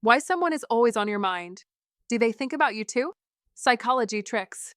Why someone is always on your mind. Do they think about you too? Psychology tricks.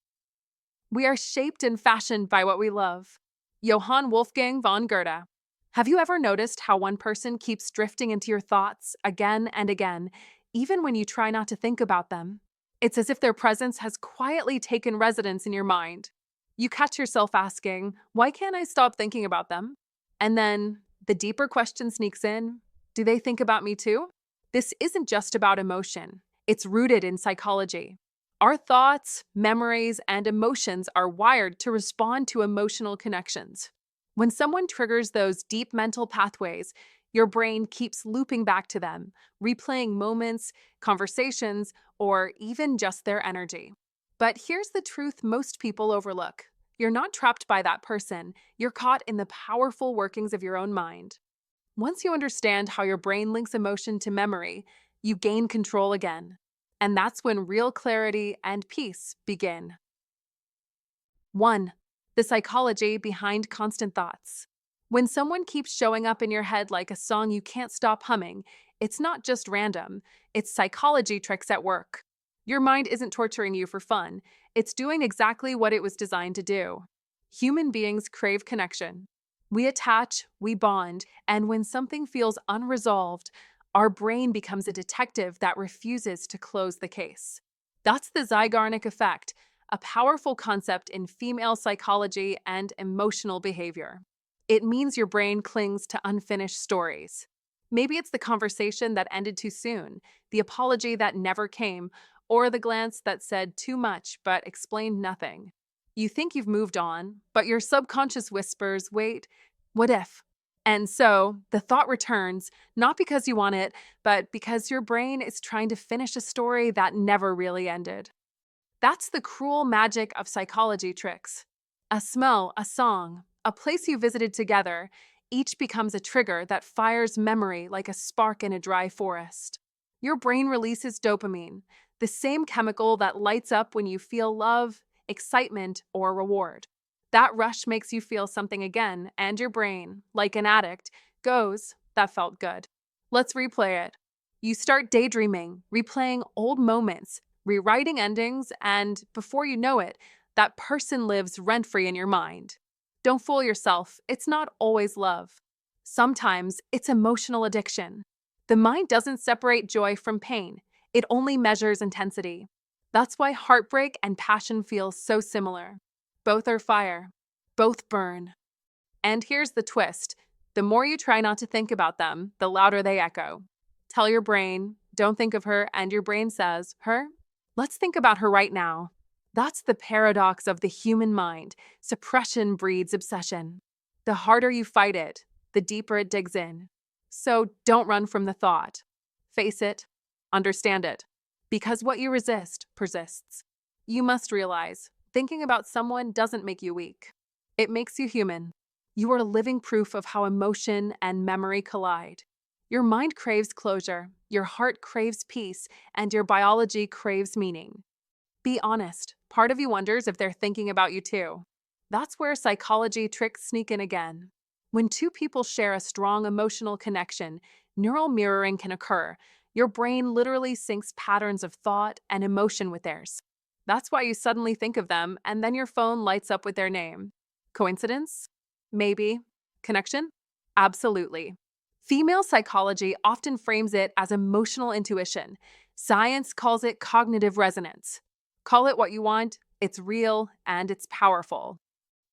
We are shaped and fashioned by what we love. Johann Wolfgang von Goethe. Have you ever noticed how one person keeps drifting into your thoughts again and again, even when you try not to think about them? It's as if their presence has quietly taken residence in your mind. You catch yourself asking, why can't I stop thinking about them? And then the deeper question sneaks in, do they think about me too? This isn't just about emotion, it's rooted in psychology. Our thoughts, memories, and emotions are wired to respond to emotional connections. When someone triggers those deep mental pathways, your brain keeps looping back to them, replaying moments, conversations, or even just their energy. But here's the truth most people overlook. You're not trapped by that person, you're caught in the powerful workings of your own mind. Once you understand how your brain links emotion to memory, you gain control again. And that's when real clarity and peace begin. 1. The psychology behind constant thoughts. When someone keeps showing up in your head like a song you can't stop humming, it's not just random, it's psychology tricks at work. Your mind isn't torturing you for fun, it's doing exactly what it was designed to do. Human beings crave connection. We attach, we bond, and when something feels unresolved, our brain becomes a detective that refuses to close the case. That's the Zygarnik effect, a powerful concept in female psychology and emotional behavior. It means your brain clings to unfinished stories. Maybe it's the conversation that ended too soon, the apology that never came, or the glance that said too much but explained nothing. You think you've moved on, but your subconscious whispers, wait, what if? And so the thought returns, not because you want it, but because your brain is trying to finish a story that never really ended. That's the cruel magic of psychology tricks. A smell, a song, a place you visited together, each becomes a trigger that fires memory like a spark in a dry forest. Your brain releases dopamine, the same chemical that lights up when you feel love, excitement, or reward. That rush makes you feel something again, and your brain, like an addict, goes, that felt good. Let's replay it. You start daydreaming, replaying old moments, rewriting endings, and before you know it, that person lives rent-free in your mind. Don't fool yourself, it's not always love. Sometimes it's emotional addiction. The mind doesn't separate joy from pain, it only measures intensity. That's why heartbreak and passion feel so similar. Both are fire, both burn. And here's the twist, the more you try not to think about them, the louder they echo. Tell your brain, don't think of her, and your brain says, her? Let's think about her right now. That's the paradox of the human mind. Suppression breeds obsession. The harder you fight it, the deeper it digs in. So don't run from the thought. Face it, understand it, because what you resist persists. You must realize, thinking about someone doesn't make you weak. It makes you human. You are living proof of how emotion and memory collide. Your mind craves closure, your heart craves peace, and your biology craves meaning. Be honest, part of you wonders if they're thinking about you too. That's where psychology tricks sneak in again. When two people share a strong emotional connection, neural mirroring can occur. Your brain literally syncs patterns of thought and emotion with theirs. That's why you suddenly think of them, and then your phone lights up with their name. Coincidence? Maybe. Connection? Absolutely. Female psychology often frames it as emotional intuition. Science calls it cognitive resonance. Call it what you want, it's real and it's powerful.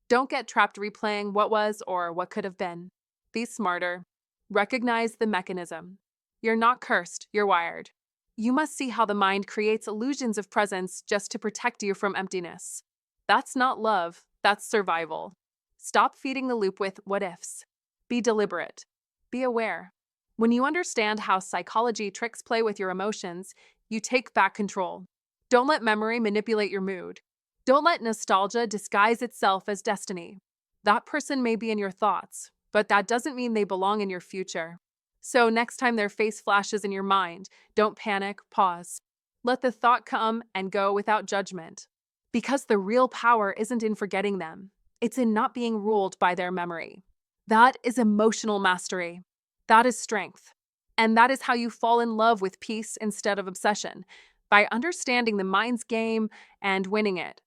Don't get trapped replaying what was or what could have been. Be smarter. Recognize the mechanism. You're not cursed, you're wired. You must see how the mind creates illusions of presence just to protect you from emptiness. That's not love, that's survival. Stop feeding the loop with what ifs. Be deliberate. Be aware. When you understand how psychology tricks play with your emotions, you take back control. Don't let memory manipulate your mood. Don't let nostalgia disguise itself as destiny. That person may be in your thoughts, but that doesn't mean they belong in your future. So next time their face flashes in your mind, don't panic, pause. Let the thought come and go without judgment. Because the real power isn't in forgetting them, it's in not being ruled by their memory. That is emotional mastery. That is strength. And that is how you fall in love with peace instead of obsession, by understanding the mind's game and winning it.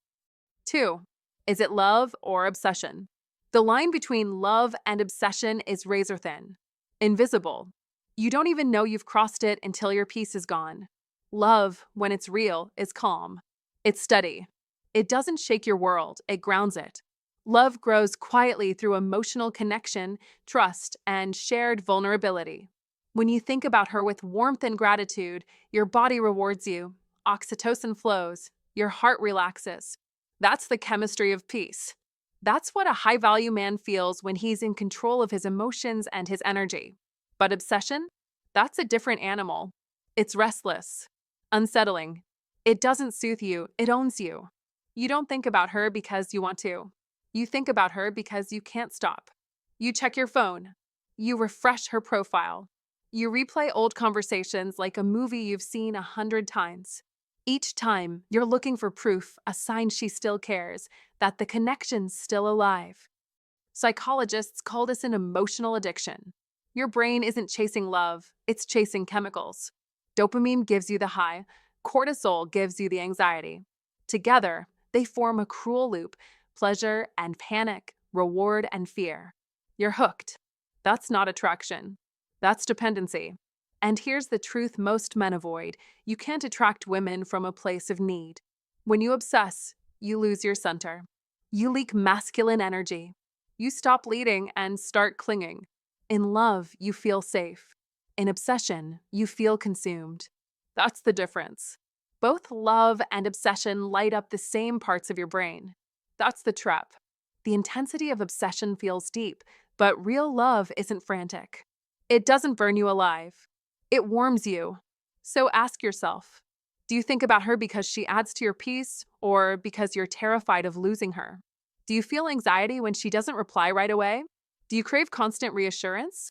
2. Is it love or obsession? The line between love and obsession is razor thin, invisible. You don't even know you've crossed it until your peace is gone. Love, when it's real, is calm. It's steady. It doesn't shake your world, it grounds it. Love grows quietly through emotional connection, trust, and shared vulnerability. When you think about her with warmth and gratitude, your body rewards you, oxytocin flows, your heart relaxes. That's the chemistry of peace. That's what a high value man feels when he's in control of his emotions and his energy. But obsession? That's a different animal. It's restless, unsettling. It doesn't soothe you, it owns you. You don't think about her because you want to. You think about her because you can't stop. You check your phone. You refresh her profile. You replay old conversations like a movie you've seen 100 times. Each time, you're looking for proof, a sign she still cares, that the connection's still alive. Psychologists call this an emotional addiction. Your brain isn't chasing love, it's chasing chemicals. Dopamine gives you the high, cortisol gives you the anxiety. Together, they form a cruel loop: pleasure and panic, reward and fear. You're hooked. That's not attraction. That's dependency. And here's the truth most men avoid: you can't attract women from a place of need. When you obsess, you lose your center. You leak masculine energy. You stop leading and start clinging. In love, you feel safe. In obsession, you feel consumed. That's the difference. Both love and obsession light up the same parts of your brain. That's the trap. The intensity of obsession feels deep, but real love isn't frantic. It doesn't burn you alive. It warms you. So ask yourself, do you think about her because she adds to your peace, or because you're terrified of losing her? Do you feel anxiety when she doesn't reply right away? Do you crave constant reassurance?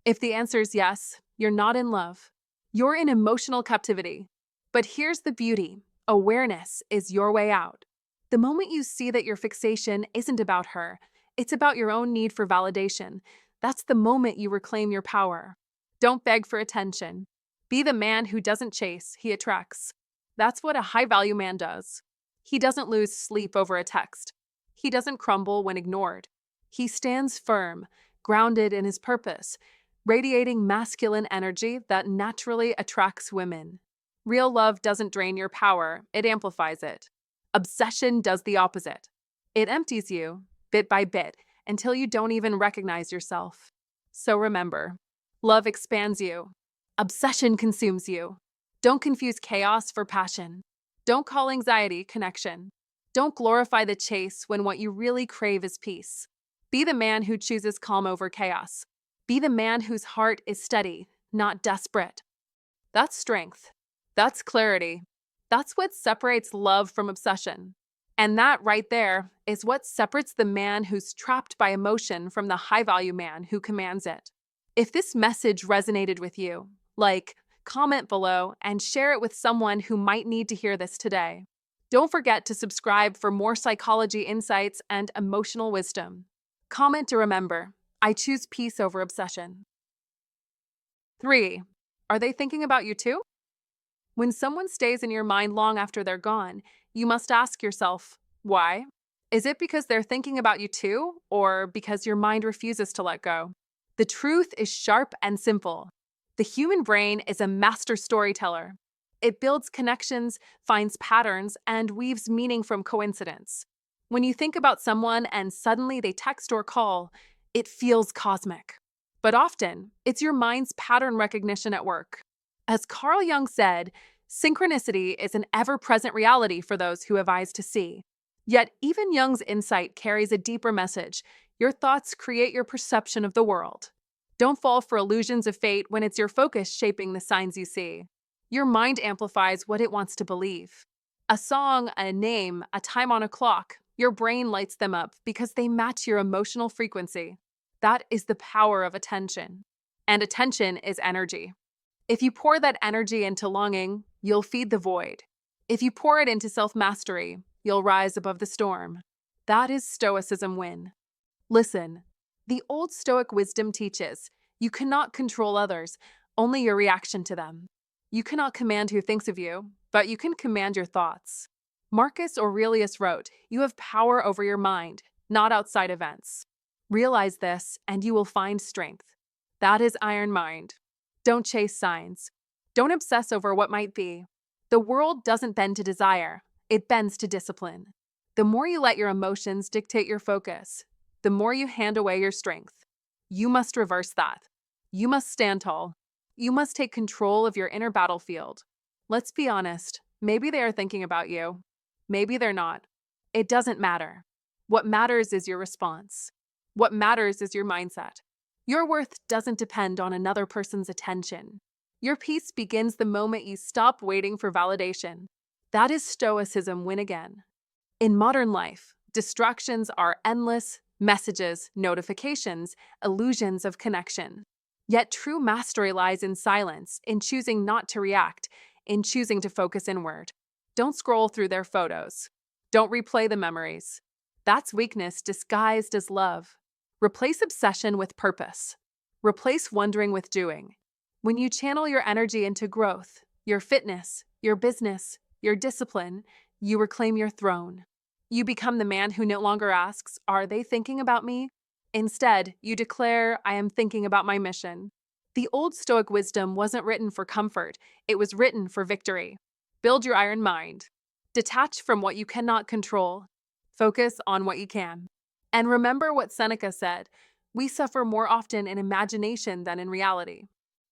If the answer is yes, you're not in love. You're in emotional captivity. But here's the beauty: awareness is your way out. The moment you see that your fixation isn't about her, it's about your own need for validation, that's the moment you reclaim your power. Don't beg for attention. Be the man who doesn't chase, he attracts. That's what a high-value man does. He doesn't lose sleep over a text. He doesn't crumble when ignored. He stands firm, grounded in his purpose, radiating masculine energy that naturally attracts women. Real love doesn't drain your power, it amplifies it. Obsession does the opposite. It empties you, bit by bit, until you don't even recognize yourself. So remember, love expands you. Obsession consumes you. Don't confuse chaos for passion. Don't call anxiety connection. Don't glorify the chase when what you really crave is peace. Be the man who chooses calm over chaos. Be the man whose heart is steady, not desperate. That's strength. That's clarity. That's what separates love from obsession. And that right there is what separates the man who's trapped by emotion from the high-value man who commands it. If this message resonated with you, comment below and share it with someone who might need to hear this today. Don't forget to subscribe for more psychology insights and emotional wisdom. Comment to remember, I choose peace over obsession. 3. Are they thinking about you too? When someone stays in your mind long after they're gone, you must ask yourself, why? Is it because they're thinking about you too, or because your mind refuses to let go? The truth is sharp and simple. The human brain is a master storyteller. It builds connections, finds patterns, and weaves meaning from coincidence. When you think about someone and suddenly they text or call, it feels cosmic. But often, it's your mind's pattern recognition at work. As Carl Jung said, synchronicity is an ever-present reality for those who have eyes to see. Yet even Jung's insight carries a deeper message. Your thoughts create your perception of the world. Don't fall for illusions of fate when it's your focus shaping the signs you see. Your mind amplifies what it wants to believe. A song, a name, a time on a clock, your brain lights them up because they match your emotional frequency. That is the power of attention. And attention is energy. If you pour that energy into longing, you'll feed the void. If you pour it into self-mastery, you'll rise above the storm. That is Stoicism win. Listen, the Old Stoic wisdom teaches, you cannot control others, only your reaction to them. You cannot command who thinks of you, but you can command your thoughts. Marcus Aurelius wrote, "You have power over your mind, not outside events." Realize this, and you will find strength. That is iron mind. Don't chase signs. Don't obsess over what might be. The world doesn't bend to desire, it bends to discipline. The more you let your emotions dictate your focus, the more you hand away your strength. You must reverse that. You must stand tall. You must take control of your inner battlefield. Let's be honest, maybe they are thinking about you. Maybe they're not. It doesn't matter. What matters is your response. What matters is your mindset. Your worth doesn't depend on another person's attention. Your peace begins the moment you stop waiting for validation. That is Stoicism win again. In modern life, distractions are endless: messages, notifications, illusions of connection. Yet true mastery lies in silence, in choosing not to react, in choosing to focus inward. Don't scroll through their photos. Don't replay the memories. That's weakness disguised as love. Replace obsession with purpose. Replace wondering with doing. When you channel your energy into growth, your fitness, your business, your discipline, you reclaim your throne. You become the man who no longer asks, "Are they thinking about me?" Instead, you declare, "I am thinking about my mission." The old Stoic wisdom wasn't written for comfort, it was written for victory. Build your iron mind. Detach from what you cannot control. Focus on what you can. And remember what Seneca said, "We suffer more often in imagination than in reality."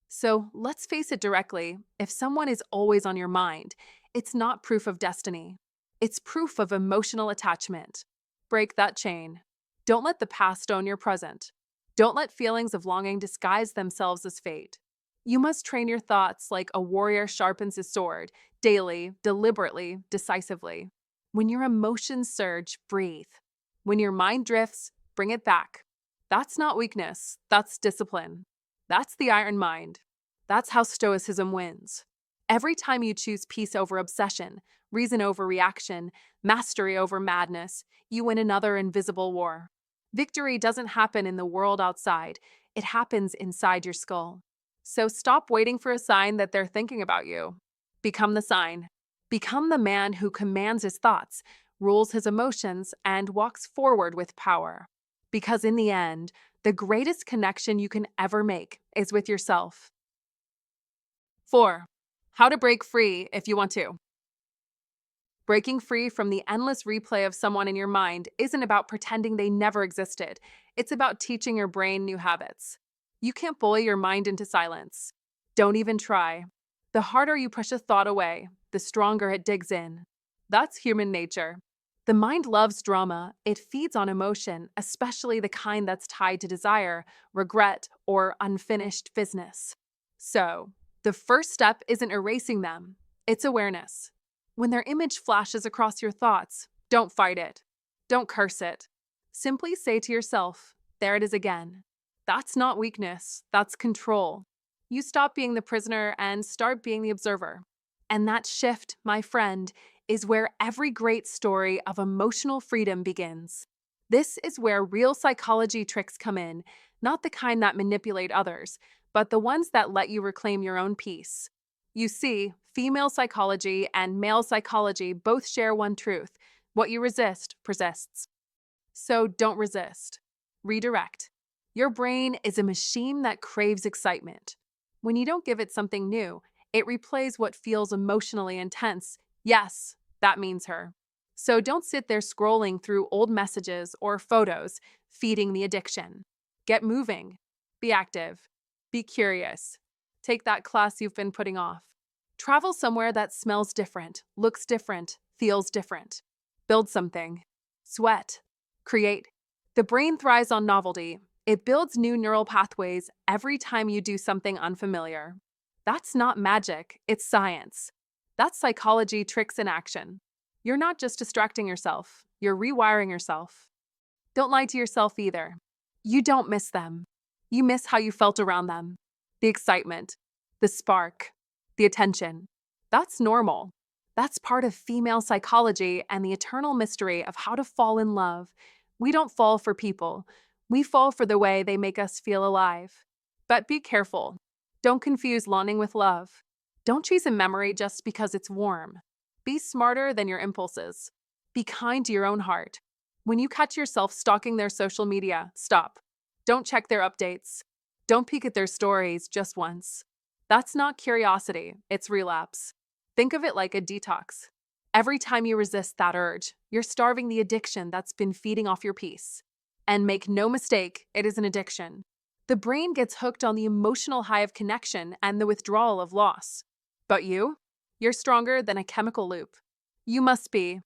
So let's face it directly, if someone is always on your mind, it's not proof of destiny. It's proof of emotional attachment. Break that chain. Don't let the past own your present. Don't let feelings of longing disguise themselves as fate. You must train your thoughts like a warrior sharpens his sword, daily, deliberately, decisively. When your emotions surge, breathe. When your mind drifts, bring it back. That's not weakness, that's discipline. That's the iron mind. That's how Stoicism wins. Every time you choose peace over obsession, reason over reaction, mastery over madness, you win another invisible war. Victory doesn't happen in the world outside, it happens inside your skull. So stop waiting for a sign that they're thinking about you. Become the sign. Become the man who commands his thoughts, rules his emotions, and walks forward with power. Because in the end, the greatest connection you can ever make is with yourself. 4. How to break free if you want to. Breaking free from the endless replay of someone in your mind isn't about pretending they never existed. It's about teaching your brain new habits. You can't bully your mind into silence. Don't even try. The harder you push a thought away, the stronger it digs in. That's human nature. The mind loves drama. It feeds on emotion, especially the kind that's tied to desire, regret, or unfinished business. So, the first step isn't erasing them, it's awareness. When their image flashes across your thoughts, don't fight it. Don't curse it. Simply say to yourself, "There it is again." That's not weakness, that's control. You stop being the prisoner and start being the observer. And that shift, my friend, is where every great story of emotional freedom begins. This is where real psychology tricks come in, not the kind that manipulate others, but the ones that let you reclaim your own peace. You see, female psychology and male psychology both share one truth: what you resist persists. So don't resist. Redirect. Your brain is a machine that craves excitement. When you don't give it something new, it replays what feels emotionally intense. Yes, that means her. So don't sit there scrolling through old messages or photos, feeding the addiction. Get moving. Be active. Be curious. Take that class you've been putting off. Travel somewhere that smells different, looks different, feels different. Build something. Sweat. Create. The brain thrives on novelty. It builds new neural pathways every time you do something unfamiliar. That's not magic, it's science. That's psychology tricks in action. You're not just distracting yourself, you're rewiring yourself. Don't lie to yourself either. You don't miss them. You miss how you felt around them. The excitement, the spark, the attention. That's normal. That's part of female psychology and the eternal mystery of how to fall in love. We don't fall for people. We fall for the way they make us feel alive. But be careful. Don't confuse longing with love. Don't chase a memory just because it's warm. Be smarter than your impulses. Be kind to your own heart. When you catch yourself stalking their social media, stop. Don't check their updates. Don't peek at their stories just once. That's not curiosity, it's relapse. Think of it like a detox. Every time you resist that urge, you're starving the addiction that's been feeding off your peace. And make no mistake, it is an addiction. The brain gets hooked on the emotional high of connection and the withdrawal of loss. But you? You're stronger than a chemical loop. You must be.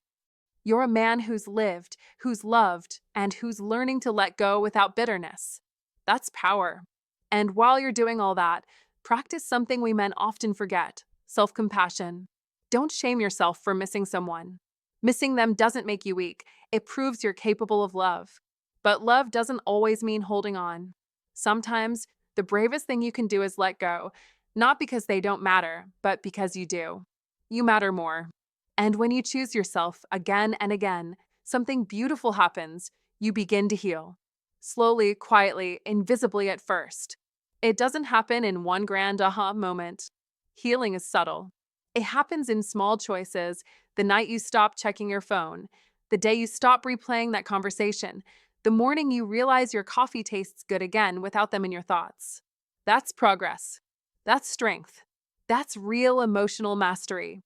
You're a man who's lived, who's loved, and who's learning to let go without bitterness. That's power. And while you're doing all that, practice something we men often forget: self-compassion. Don't shame yourself for missing someone. Missing them doesn't make you weak, it proves you're capable of love. But love doesn't always mean holding on. Sometimes, the bravest thing you can do is let go, not because they don't matter, but because you do. You matter more. And when you choose yourself again and again, something beautiful happens. You begin to heal. Slowly, quietly, invisibly at first. It doesn't happen in one grand aha moment. Healing is subtle. It happens in small choices: the night you stop checking your phone, the day you stop replaying that conversation, the morning you realize your coffee tastes good again without them in your thoughts. That's progress. That's strength. That's real emotional mastery.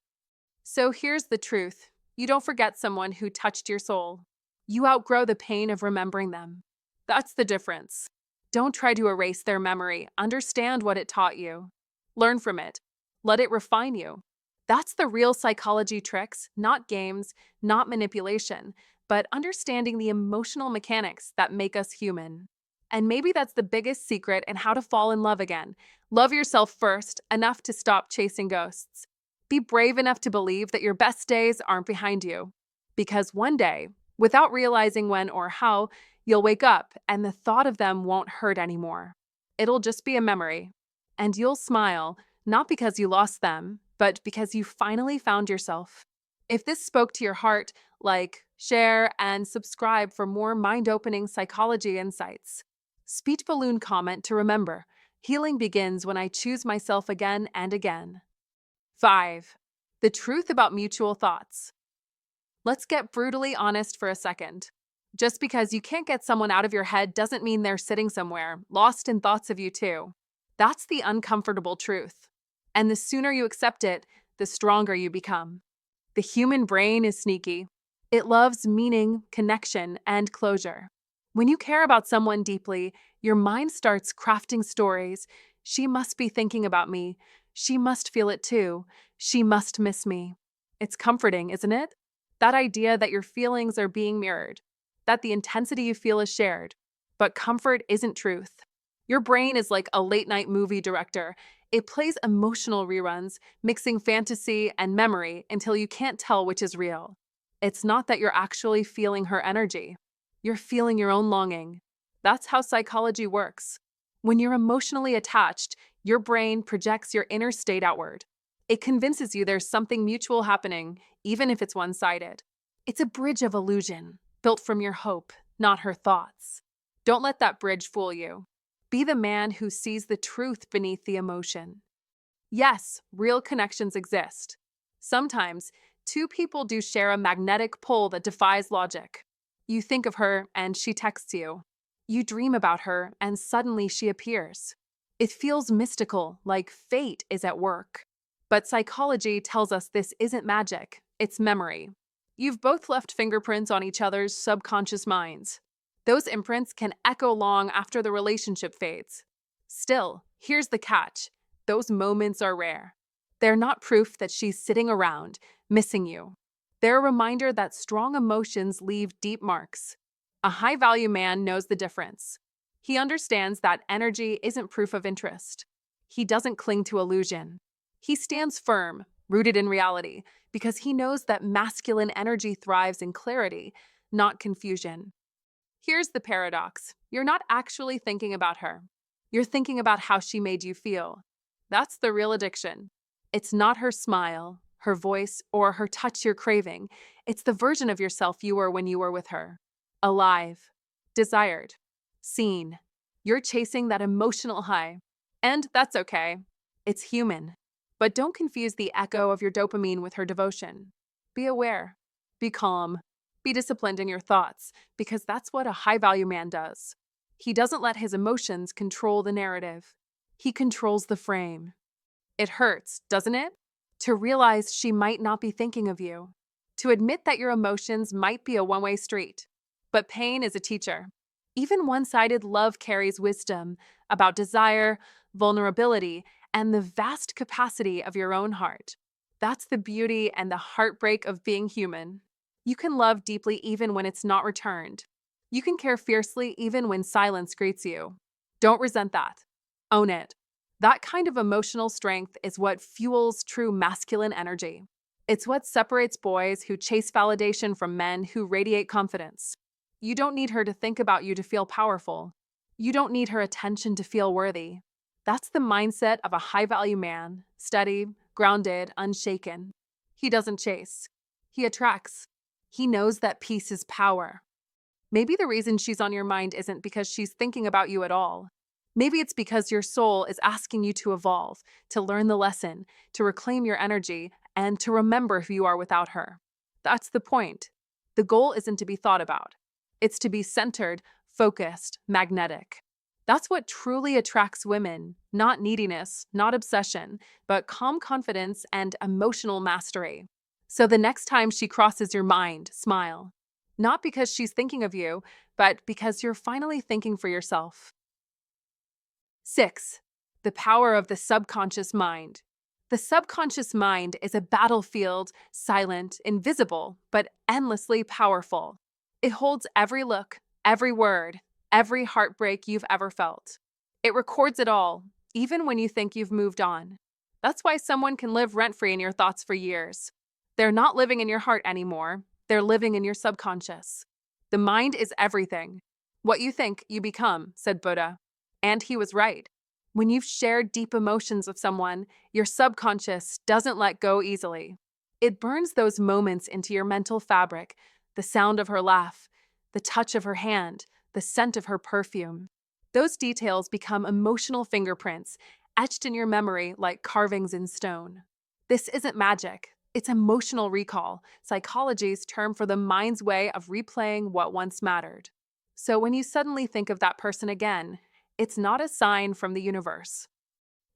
So here's the truth: you don't forget someone who touched your soul. You outgrow the pain of remembering them. That's the difference. Don't try to erase their memory. Understand what it taught you. Learn from it. Let it refine you. That's the real psychology tricks, not games, not manipulation, but understanding the emotional mechanics that make us human. And maybe that's the biggest secret in how to fall in love again. Love yourself first, enough to stop chasing ghosts. Be brave enough to believe that your best days aren't behind you. Because one day, without realizing when or how, you'll wake up and the thought of them won't hurt anymore. It'll just be a memory. And you'll smile, not because you lost them, but because you finally found yourself. If this spoke to your heart, like, share, and subscribe for more mind-opening psychology insights. Speech balloon comment to remember: healing begins when I choose myself again and again. 5. The truth about mutual thoughts. Let's get brutally honest for a second. Just because you can't get someone out of your head doesn't mean they're sitting somewhere, lost in thoughts of you too. That's the uncomfortable truth. And the sooner you accept it, the stronger you become. The human brain is sneaky. It loves meaning, connection, and closure. When you care about someone deeply, your mind starts crafting stories. She must be thinking about me. She must feel it too. She must miss me. It's comforting, isn't it? That idea that your feelings are being mirrored, that the intensity you feel is shared. But comfort isn't truth. Your brain is like a late-night movie director. It plays emotional reruns, mixing fantasy and memory until you can't tell which is real. It's not that you're actually feeling her energy. You're feeling your own longing. That's how psychology works. When you're emotionally attached, your brain projects your inner state outward. It convinces you there's something mutual happening, even if it's one-sided. It's a bridge of illusion, built from your hope, not her thoughts. Don't let that bridge fool you. Be the man who sees the truth beneath the emotion. Yes, real connections exist. Sometimes, two people do share a magnetic pull that defies logic. You think of her and she texts you. You dream about her and suddenly she appears. It feels mystical, like fate is at work. But psychology tells us this isn't magic, it's memory. You've both left fingerprints on each other's subconscious minds. Those imprints can echo long after the relationship fades. Still, here's the catch: those moments are rare. They're not proof that she's sitting around, missing you. They're a reminder that strong emotions leave deep marks. A high-value man knows the difference. He understands that energy isn't proof of interest. He doesn't cling to illusion. He stands firm, rooted in reality, because he knows that masculine energy thrives in clarity, not confusion. Here's the paradox: you're not actually thinking about her. You're thinking about how she made you feel. That's the real addiction. It's not her smile, her voice, or her touch you're craving. It's the version of yourself you were when you were with her. Alive, desired, seen. You're chasing that emotional high. And that's okay. It's human. But don't confuse the echo of your dopamine with her devotion. Be aware. Be calm. Be disciplined in your thoughts, because that's what a high value man does. He doesn't let his emotions control the narrative, he controls the frame. It hurts, doesn't it? To realize she might not be thinking of you. To admit that your emotions might be a one-way street. But pain is a teacher. Even one-sided love carries wisdom about desire, vulnerability, and the vast capacity of your own heart. That's the beauty and the heartbreak of being human. You can love deeply even when it's not returned. You can care fiercely even when silence greets you. Don't resent that. Own it. That kind of emotional strength is what fuels true masculine energy. It's what separates boys who chase validation from men who radiate confidence. You don't need her to think about you to feel powerful. You don't need her attention to feel worthy. That's the mindset of a high-value man, steady, grounded, unshaken. He doesn't chase. He attracts. He knows that peace is power. Maybe the reason she's on your mind isn't because she's thinking about you at all. Maybe it's because your soul is asking you to evolve, to learn the lesson, to reclaim your energy, and to remember who you are without her. That's the point. The goal isn't to be thought about. It's to be centered, focused, magnetic. That's what truly attracts women, not neediness, not obsession, but calm confidence and emotional mastery. So the next time she crosses your mind, smile. Not because she's thinking of you, but because you're finally thinking for yourself. 6. The power of the subconscious mind. The subconscious mind is a battlefield, silent, invisible, but endlessly powerful. It holds every look, every word, every heartbreak you've ever felt. It records it all, even when you think you've moved on. That's why someone can live rent-free in your thoughts for years. They're not living in your heart anymore. They're living in your subconscious. The mind is everything. What you think, you become, said Buddha. And he was right. When you've shared deep emotions with someone, your subconscious doesn't let go easily. It burns those moments into your mental fabric, the sound of her laugh, the touch of her hand, the scent of her perfume. Those details become emotional fingerprints, etched in your memory like carvings in stone. This isn't magic. It's emotional recall, psychology's term for the mind's way of replaying what once mattered. So when you suddenly think of that person again, it's not a sign from the universe.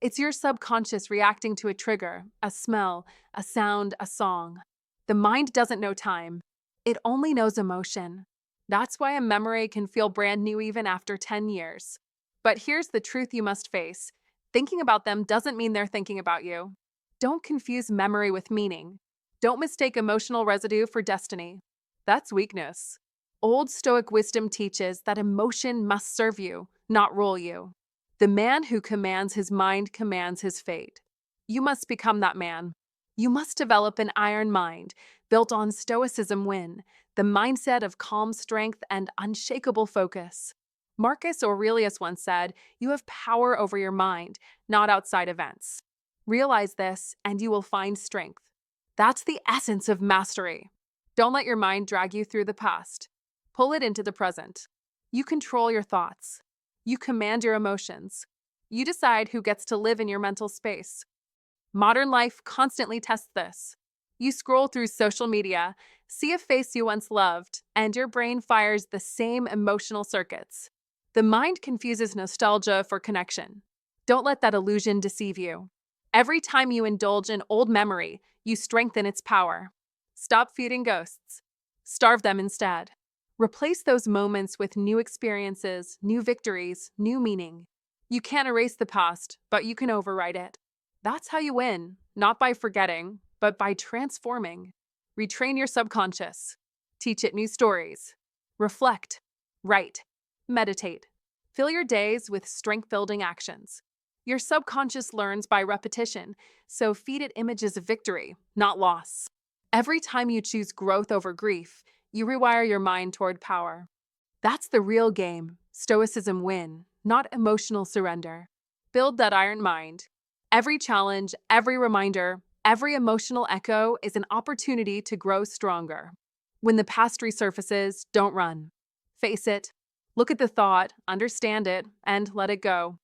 It's your subconscious reacting to a trigger, a smell, a sound, a song. The mind doesn't know time. It only knows emotion. That's why a memory can feel brand new even after 10 years. But here's the truth you must face. Thinking about them doesn't mean they're thinking about you. Don't confuse memory with meaning. Don't mistake emotional residue for destiny. That's weakness. Old Stoic wisdom teaches that emotion must serve you, not rule you. The man who commands his mind commands his fate. You must become that man. You must develop an iron mind, built on Stoicism the mindset of calm strength and unshakable focus. Marcus Aurelius once said, "You have power over your mind, not outside events." Realize this, and you will find strength. That's the essence of mastery. Don't let your mind drag you through the past. Pull it into the present. You control your thoughts. You command your emotions. You decide who gets to live in your mental space. Modern life constantly tests this. You scroll through social media, see a face you once loved, and your brain fires the same emotional circuits. The mind confuses nostalgia for connection. Don't let that illusion deceive you. Every time you indulge in old memory, you strengthen its power. Stop feeding ghosts. Starve them instead. Replace those moments with new experiences, new victories, new meaning. You can't erase the past, but you can override it. That's how you win, not by forgetting, but by transforming. Retrain your subconscious. Teach it new stories. Reflect. Write. Meditate. Fill your days with strength-building actions. Your subconscious learns by repetition, so feed it images of victory, not loss. Every time you choose growth over grief, you rewire your mind toward power. That's the real game. Stoicism win, not emotional surrender. Build that iron mind. Every challenge, every reminder, every emotional echo is an opportunity to grow stronger. When the past resurfaces, don't run. Face it. Look at the thought, understand it, and let it go.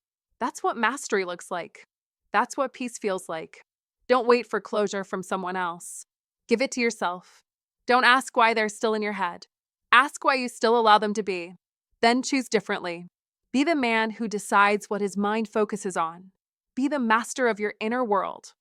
That's what mastery looks like. That's what peace feels like. Don't wait for closure from someone else. Give it to yourself. Don't ask why they're still in your head. Ask why you still allow them to be. Then choose differently. Be the man who decides what his mind focuses on. Be the master of your inner world.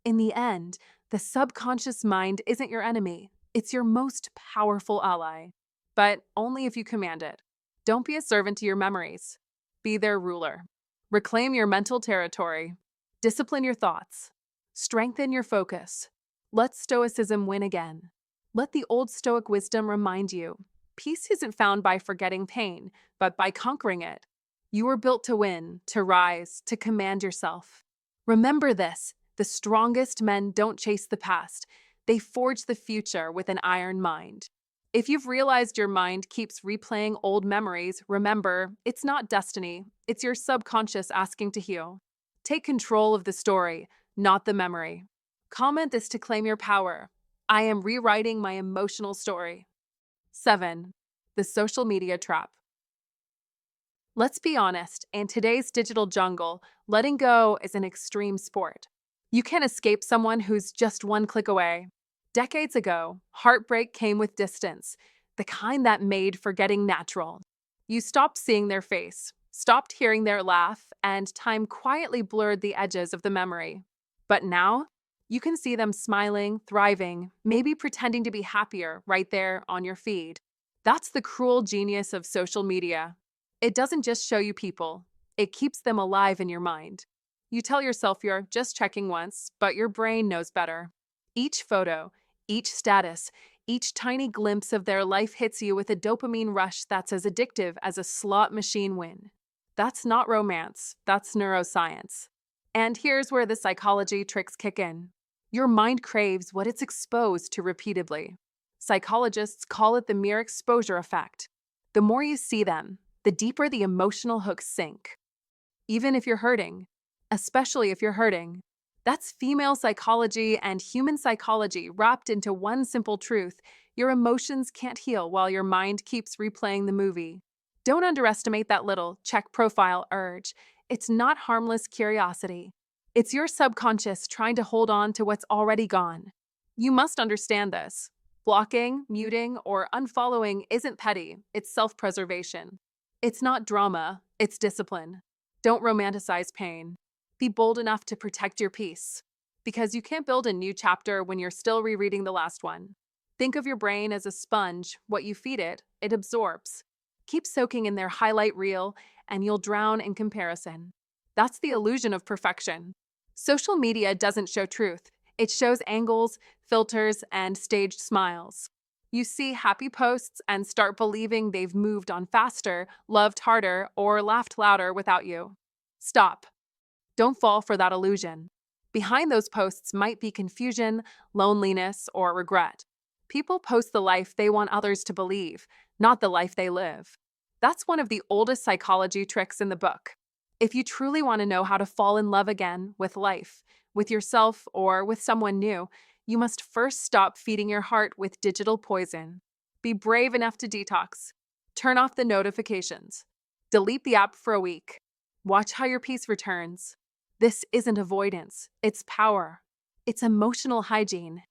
In the end, the subconscious mind isn't your enemy. It's your most powerful ally. But only if you command it. Don't be a servant to your memories. Be their ruler. Reclaim your mental territory. Discipline your thoughts. Strengthen your focus. Let Stoicism win again. Let the old Stoic wisdom remind you peace isn't found by forgetting pain, but by conquering it. You were built to win, to rise, to command yourself. Remember this: the strongest men don't chase the past, they forge the future with an iron mind. If you've realized your mind keeps replaying old memories, remember, it's not destiny, it's your subconscious asking to heal. Take control of the story, not the memory. Comment this to claim your power. I am rewriting my emotional story. 7. The social media trap. Let's be honest, in today's digital jungle, letting go is an extreme sport. You can't escape someone who's just one click away. Decades ago, heartbreak came with distance, the kind that made forgetting natural. You stopped seeing their face, stopped hearing their laugh, and time quietly blurred the edges of the memory. But now, you can see them smiling, thriving, maybe pretending to be happier right there on your feed. That's the cruel genius of social media. It doesn't just show you people, it keeps them alive in your mind. You tell yourself you're just checking once, but your brain knows better. Each photo, each status, each tiny glimpse of their life hits you with a dopamine rush that's as addictive as a slot machine win. That's not romance, that's neuroscience. And here's where the psychology tricks kick in. Your mind craves what it's exposed to repeatedly. Psychologists call it the mere exposure effect. The more you see them, the deeper the emotional hooks sink. Even if you're hurting, especially if you're hurting. That's female psychology and human psychology wrapped into one simple truth: your emotions can't heal while your mind keeps replaying the movie. Don't underestimate that little check profile urge. It's not harmless curiosity. It's your subconscious trying to hold on to what's already gone. You must understand this. Blocking, muting, or unfollowing isn't petty, it's self-preservation. It's not drama, it's discipline. Don't romanticize pain. Be bold enough to protect your peace. Because you can't build a new chapter when you're still rereading the last one. Think of your brain as a sponge. What you feed it, it absorbs. Keep soaking in their highlight reel, and you'll drown in comparison. That's the illusion of perfection. Social media doesn't show truth. It shows angles, filters, and staged smiles. You see happy posts and start believing they've moved on faster, loved harder, or laughed louder without you. Stop. Don't fall for that illusion. Behind those posts might be confusion, loneliness, or regret. People post the life they want others to believe, not the life they live. That's one of the oldest psychology tricks in the book. If you truly want to know how to fall in love again with life, with yourself, or with someone new, you must first stop feeding your heart with digital poison. Be brave enough to detox. Turn off the notifications. Delete the app for a week. Watch how your peace returns. This isn't avoidance, it's power. It's emotional hygiene.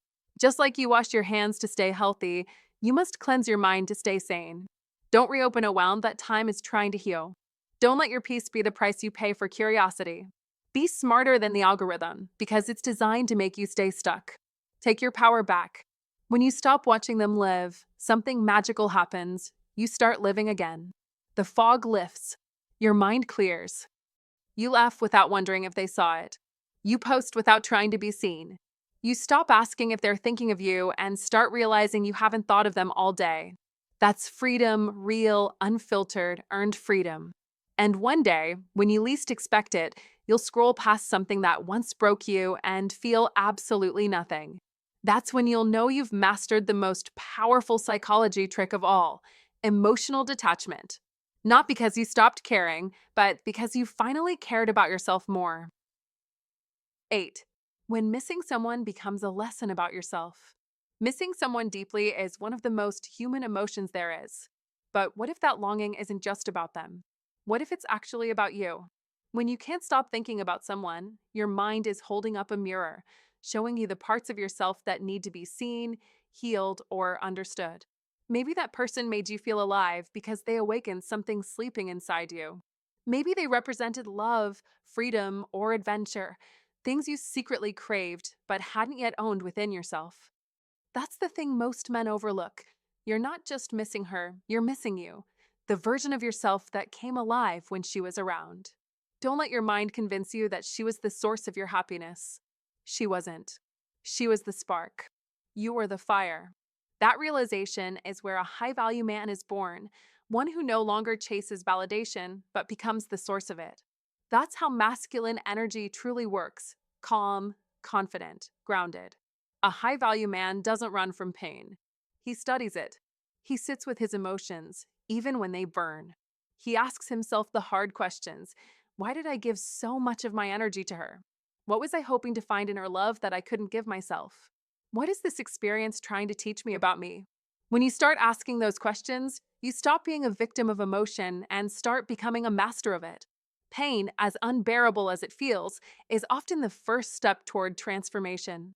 Just like you wash your hands to stay healthy, you must cleanse your mind to stay sane. Don't reopen a wound that time is trying to heal. Don't let your peace be the price you pay for curiosity. Be smarter than the algorithm, because it's designed to make you stay stuck. Take your power back. When you stop watching them live, something magical happens. You start living again. The fog lifts. Your mind clears. You laugh without wondering if they saw it. You post without trying to be seen. You stop asking if they're thinking of you and start realizing you haven't thought of them all day. That's freedom, real, unfiltered, earned freedom. And one day, when you least expect it, you'll scroll past something that once broke you and feel absolutely nothing. That's when you'll know you've mastered the most powerful psychology trick of all: emotional detachment. Not because you stopped caring, but because you finally cared about yourself more. 8. When missing someone becomes a lesson about yourself. Missing someone deeply is one of the most human emotions there is. But what if that longing isn't just about them? What if it's actually about you? When you can't stop thinking about someone, your mind is holding up a mirror, showing you the parts of yourself that need to be seen, healed, or understood. Maybe that person made you feel alive because they awakened something sleeping inside you. Maybe they represented love, freedom, or adventure, things you secretly craved but hadn't yet owned within yourself. That's the thing most men overlook. You're not just missing her, you're missing you, the version of yourself that came alive when she was around. Don't let your mind convince you that she was the source of your happiness. She wasn't. She was the spark. You were the fire. That realization is where a high value man is born, one who no longer chases validation, but becomes the source of it. That's how masculine energy truly works: calm, confident, grounded. A high value man doesn't run from pain. He studies it. He sits with his emotions, even when they burn. He asks himself the hard questions. Why did I give so much of my energy to her? What was I hoping to find in her love that I couldn't give myself? What is this experience trying to teach me about me? When you start asking those questions, you stop being a victim of emotion and start becoming a master of it. Pain, as unbearable as it feels, is often the first step toward transformation.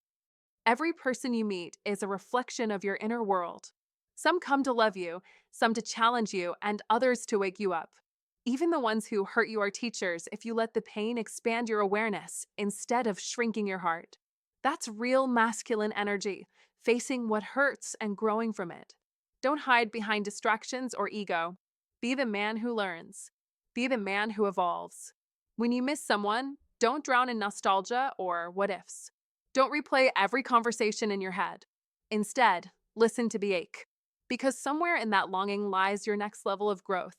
Every person you meet is a reflection of your inner world. Some come to love you, some to challenge you, and others to wake you up. Even the ones who hurt you are teachers if you let the pain expand your awareness instead of shrinking your heart. That's real masculine energy, facing what hurts and growing from it. Don't hide behind distractions or ego. Be the man who learns. Be the man who evolves. When you miss someone, don't drown in nostalgia or what ifs. Don't replay every conversation in your head. Instead, listen to the ache. Because somewhere in that longing lies your next level of growth.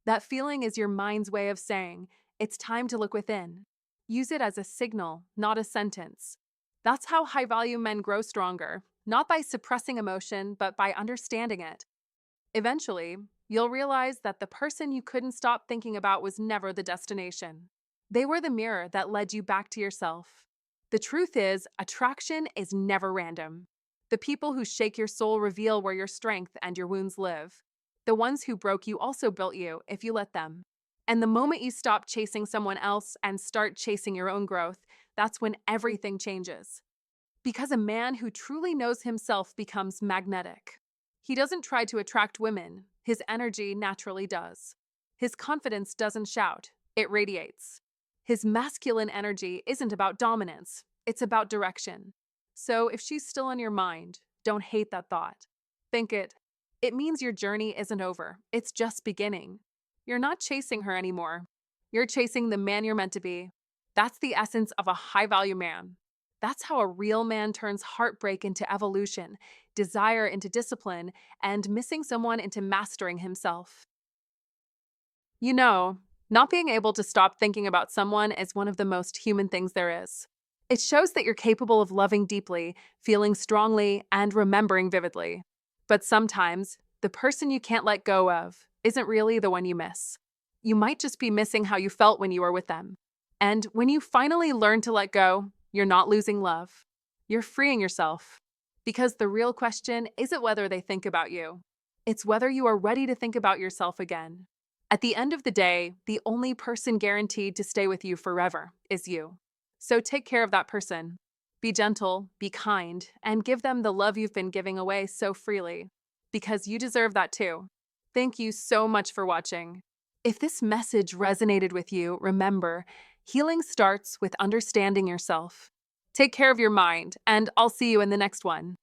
That feeling is your mind's way of saying, it's time to look within. Use it as a signal, not a sentence. That's how high value men grow stronger, not by suppressing emotion, but by understanding it. Eventually, you'll realize that the person you couldn't stop thinking about was never the destination. They were the mirror that led you back to yourself. The truth is, attraction is never random. The people who shake your soul reveal where your strength and your wounds live. The ones who broke you also built you, if you let them. And the moment you stop chasing someone else and start chasing your own growth, that's when everything changes. Because a man who truly knows himself becomes magnetic. He doesn't try to attract women, his energy naturally does. His confidence doesn't shout, it radiates. His masculine energy isn't about dominance, it's about direction. So if she's still on your mind, don't hate that thought. Think it. It means your journey isn't over, it's just beginning. You're not chasing her anymore. You're chasing the man you're meant to be. That's the essence of a high value man. That's how a real man turns heartbreak into evolution, desire into discipline, and missing someone into mastering himself. You know, not being able to stop thinking about someone is one of the most human things there is. It shows that you're capable of loving deeply, feeling strongly, and remembering vividly. But sometimes, the person you can't let go of isn't really the one you miss. You might just be missing how you felt when you were with them. And when you finally learn to let go, you're not losing love. You're freeing yourself. Because the real question isn't whether they think about you. It's whether you are ready to think about yourself again. At the end of the day, the only person guaranteed to stay with you forever is you. So take care of that person. Be gentle, be kind, and give them the love you've been giving away so freely. Because you deserve that too. Thank you so much for watching. If this message resonated with you, remember, healing starts with understanding yourself. Take care of your mind, and I'll see you in the next one.